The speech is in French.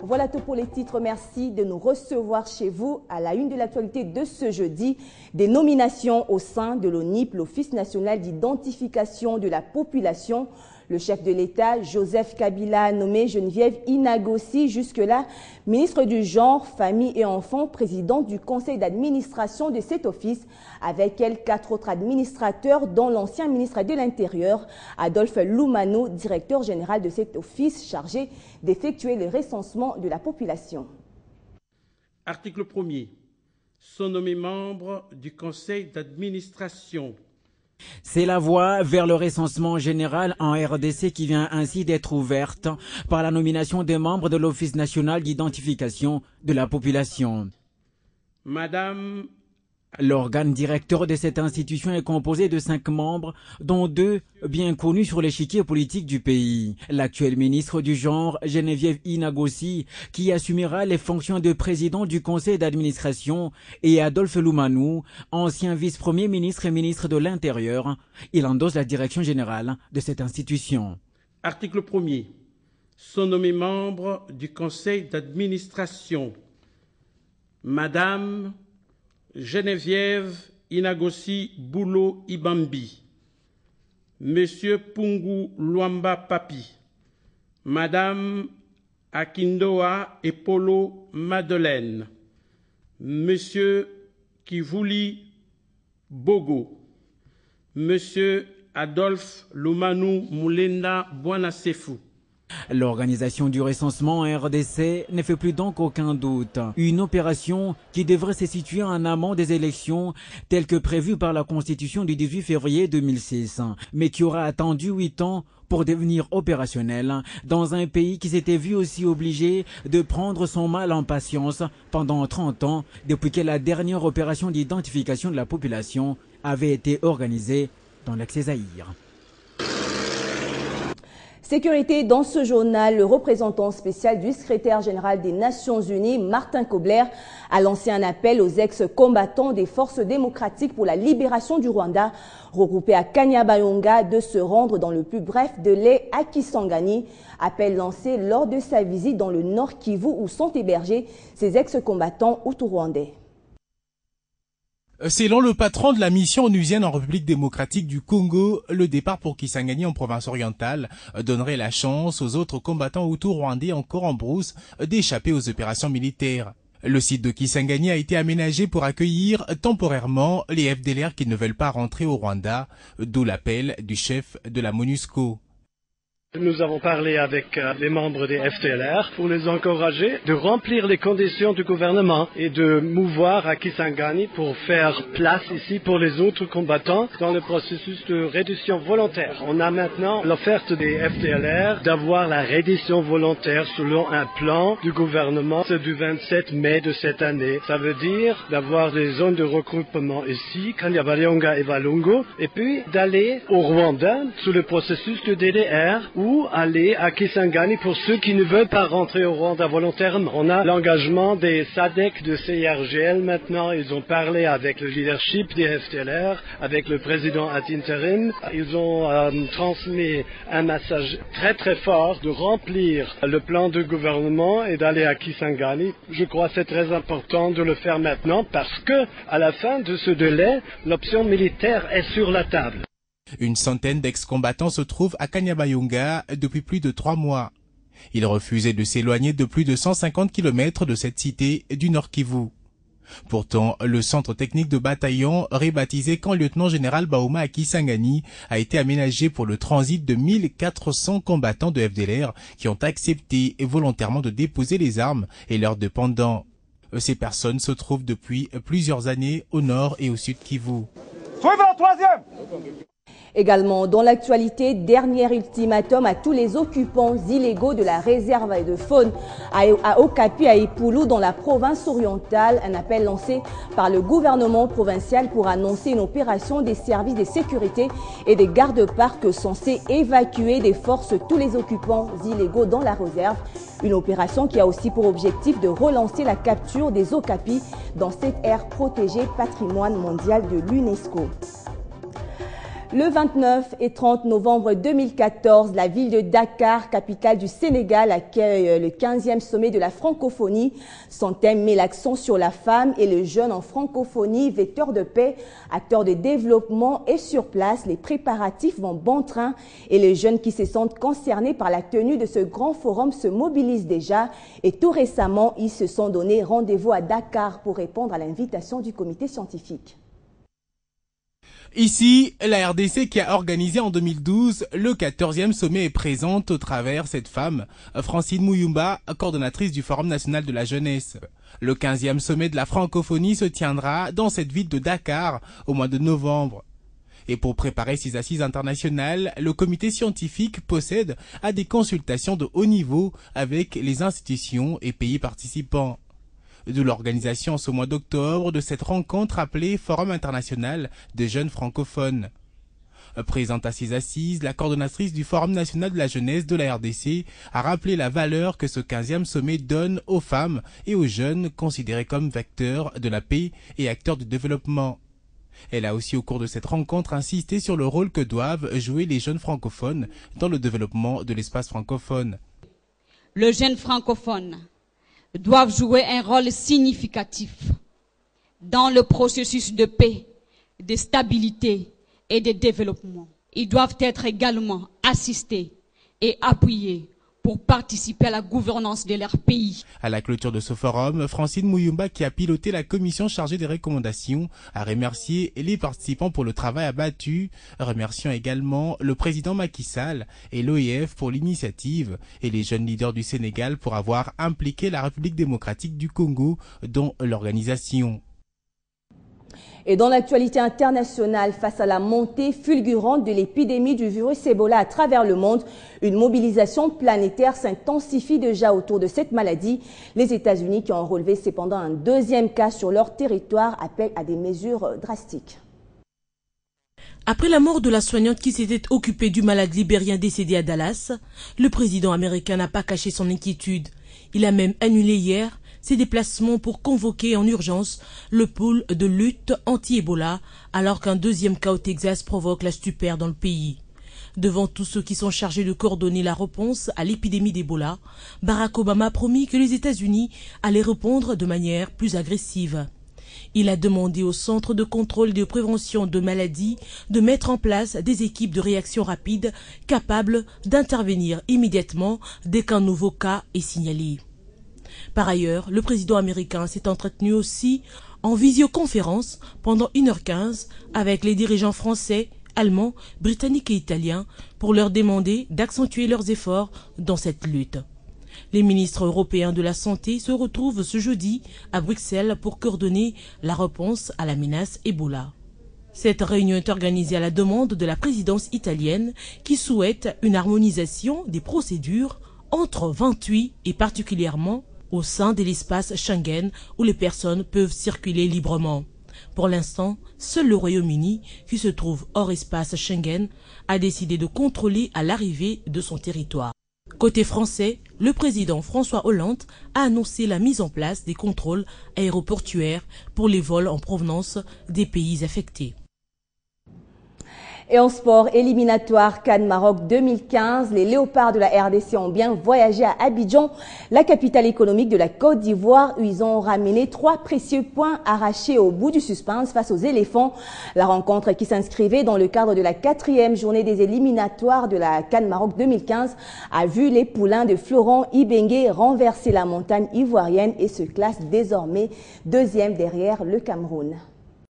Voilà tout pour les titres. Merci de nous recevoir chez vous à la une de l'actualité de ce jeudi. Des nominations au sein de l'ONIP, l'Office national d'identification de la population. Le chef de l'État, Joseph Kabila, a nommé Geneviève Inagossi, jusque-là ministre du Genre, Famille et Enfants, présidente du conseil d'administration de cet office. Avec elle, 4 autres administrateurs, dont l'ancien ministre de l'Intérieur, Adolphe Loumano, directeur général de cet office chargé d'effectuer le recensement de la population. Article 1er. Sont nommés membres du conseil d'administration. C'est la voie vers le recensement général en RDC qui vient ainsi d'être ouverte par la nomination des membres de l'Office national d'identification de la population. Madame. L'organe directeur de cette institution est composé de 5 membres, dont 2 bien connus sur l'échiquier politique du pays. L'actuel ministre du Genre, Geneviève Inagossi, qui assumera les fonctions de président du conseil d'administration, et Adolphe Loumano, ancien vice-premier ministre et ministre de l'Intérieur. Il endosse la direction générale de cette institution. Article 1er. Sont nommés membres du conseil d'administration. Madame Geneviève Inagossi Boulo Ibambi, Monsieur Pungu Luamba Papi, Madame Akindoa Epolo Madeleine, Monsieur Kivuli Bogo, Monsieur Adolphe Loumano Moulenda Bouanassefou. L'organisation du recensement en RDC ne fait plus donc aucun doute. Une opération qui devrait se situer en amont des élections telles que prévues par la Constitution du 18 février 2006, mais qui aura attendu 8 ans pour devenir opérationnelle dans un pays qui s'était vu aussi obligé de prendre son mal en patience pendant 30 ans depuis que la dernière opération d'identification de la population avait été organisée dans l'ex-Zaïre. Sécurité dans ce journal, le représentant spécial du secrétaire général des Nations Unies, Martin Kobler, a lancé un appel aux ex-combattants des forces démocratiques pour la libération du Rwanda, regroupés à Kanyabayonga, de se rendre dans le plus bref délai à Kisangani. Appel lancé lors de sa visite dans le Nord Kivu où sont hébergés ces ex-combattants hutu-rwandais. Selon le patron de la mission onusienne en République démocratique du Congo, le départ pour Kisangani en province orientale donnerait la chance aux autres combattants hutu-rwandais encore en brousse d'échapper aux opérations militaires. Le site de Kisangani a été aménagé pour accueillir temporairement les FDLR qui ne veulent pas rentrer au Rwanda, d'où l'appel du chef de la MONUSCO. Nous avons parlé avec les membres des FDLR pour les encourager de remplir les conditions du gouvernement et de mouvoir à Kisangani pour faire place ici pour les autres combattants dans le processus de reddition volontaire. On a maintenant l'offerte des FDLR d'avoir la reddition volontaire selon un plan du gouvernement du 27 mai de cette année. Ça veut dire d'avoir des zones de regroupement ici, Kanyabayonga et Walungu, et puis d'aller au Rwanda sous le processus de DDR ou aller à Kisangani pour ceux qui ne veulent pas rentrer au Rwanda volontairement. On a l'engagement des SADC de CIRGL maintenant. Ils ont parlé avec le leadership des FDLR, avec le président ad interim. Ils ont transmis un message très très fort de remplir le plan du gouvernement et d'aller à Kisangani. Je crois que c'est très important de le faire maintenant parce que à la fin de ce délai, l'option militaire est sur la table. Une centaine d'ex-combattants se trouvent à Kanyabayonga depuis plus de 3 mois. Ils refusaient de s'éloigner de plus de 150 km de cette cité du Nord Kivu. Pourtant, le centre technique de bataillon, rebaptisé camp lieutenant-général Bauma à Kisangani, a été aménagé pour le transit de 1400 combattants de FDLR qui ont accepté volontairement de déposer les armes et leurs dépendants. Ces personnes se trouvent depuis plusieurs années au nord et au sud Kivu. Suivant, troisième. Également, dans l'actualité, dernier ultimatum à tous les occupants illégaux de la réserve de faune à Okapi, à Ipulu, dans la province orientale. Un appel lancé par le gouvernement provincial pour annoncer une opération des services de sécurité et des gardes-parcs censés évacuer des forces tous les occupants illégaux dans la réserve. Une opération qui a aussi pour objectif de relancer la capture des okapis dans cette aire protégée patrimoine mondial de l'UNESCO. Le 29 et 30 novembre 2014, la ville de Dakar, capitale du Sénégal, accueille le 15e sommet de la francophonie. Son thème met l'accent sur la femme et le jeune en francophonie, vecteur de paix, acteur de développement. Et sur place, les préparatifs vont bon train et les jeunes qui se sentent concernés par la tenue de ce grand forum se mobilisent déjà. Et tout récemment, ils se sont donné rendez-vous à Dakar pour répondre à l'invitation du comité scientifique. Ici, la RDC qui a organisé en 2012 le 14e sommet est présente au travers cette femme, Francine Mouyumba, coordonnatrice du Forum national de la jeunesse. Le 15e sommet de la francophonie se tiendra dans cette ville de Dakar au mois de novembre. Et pour préparer ces assises internationales, le comité scientifique procède à des consultations de haut niveau avec les institutions et pays participants. De l'organisation ce mois d'octobre de cette rencontre appelée Forum international des jeunes francophones. Présente à ces assises, la coordonnatrice du Forum national de la jeunesse de la RDC a rappelé la valeur que ce 15e sommet donne aux femmes et aux jeunes considérés comme vecteurs de la paix et acteurs du développement. Elle a aussi au cours de cette rencontre insisté sur le rôle que doivent jouer les jeunes francophones dans le développement de l'espace francophone. Le jeune francophone doivent jouer un rôle significatif dans le processus de paix, de stabilité et de développement. Ils doivent être également assistés et appuyés pour participer à la gouvernance de leur pays. À la clôture de ce forum, Francine Mouyumba, qui a piloté la commission chargée des recommandations, a remercié les participants pour le travail abattu, remerciant également le président Macky Sall et l'OIF pour l'initiative et les jeunes leaders du Sénégal pour avoir impliqué la République démocratique du Congo dans l'organisation. Et dans l'actualité internationale, face à la montée fulgurante de l'épidémie du virus Ebola à travers le monde, une mobilisation planétaire s'intensifie déjà autour de cette maladie. Les États-Unis, qui ont relevé cependant un deuxième cas sur leur territoire, appellent à des mesures drastiques. Après la mort de la soignante qui s'était occupée du malade libérien décédé à Dallas, le président américain n'a pas caché son inquiétude. Il a même annulé hier ses déplacements pour convoquer en urgence le pôle de lutte anti-Ebola, alors qu'un deuxième cas au Texas provoque la stupeur dans le pays. Devant tous ceux qui sont chargés de coordonner la réponse à l'épidémie d'Ebola, Barack Obama a promis que les États-Unis allaient répondre de manière plus agressive. Il a demandé au Centre de contrôle et de prévention de maladies de mettre en place des équipes de réaction rapide capables d'intervenir immédiatement dès qu'un nouveau cas est signalé. Par ailleurs, le président américain s'est entretenu aussi en visioconférence pendant 1h15 avec les dirigeants français, allemands, britanniques et italiens pour leur demander d'accentuer leurs efforts dans cette lutte. Les ministres européens de la Santé se retrouvent ce jeudi à Bruxelles pour coordonner la réponse à la menace Ebola. Cette réunion est organisée à la demande de la présidence italienne qui souhaite une harmonisation des procédures entre 28 et particulièrement au sein de l'espace Schengen où les personnes peuvent circuler librement. Pour l'instant, seul le Royaume-Uni, qui se trouve hors espace Schengen, a décidé de contrôler à l'arrivée de son territoire. Côté français, le président François Hollande a annoncé la mise en place des contrôles aéroportuaires pour les vols en provenance des pays affectés. Et en sport éliminatoire CAN Maroc 2015, les Léopards de la RDC ont bien voyagé à Abidjan, la capitale économique de la Côte d'Ivoire, où ils ont ramené 3 précieux points arrachés au bout du suspense face aux éléphants. La rencontre qui s'inscrivait dans le cadre de la 4e journée des éliminatoires de la CAN Maroc 2015 a vu les poulains de Florent Ibenge renverser la montagne ivoirienne et se classe désormais 2e derrière le Cameroun.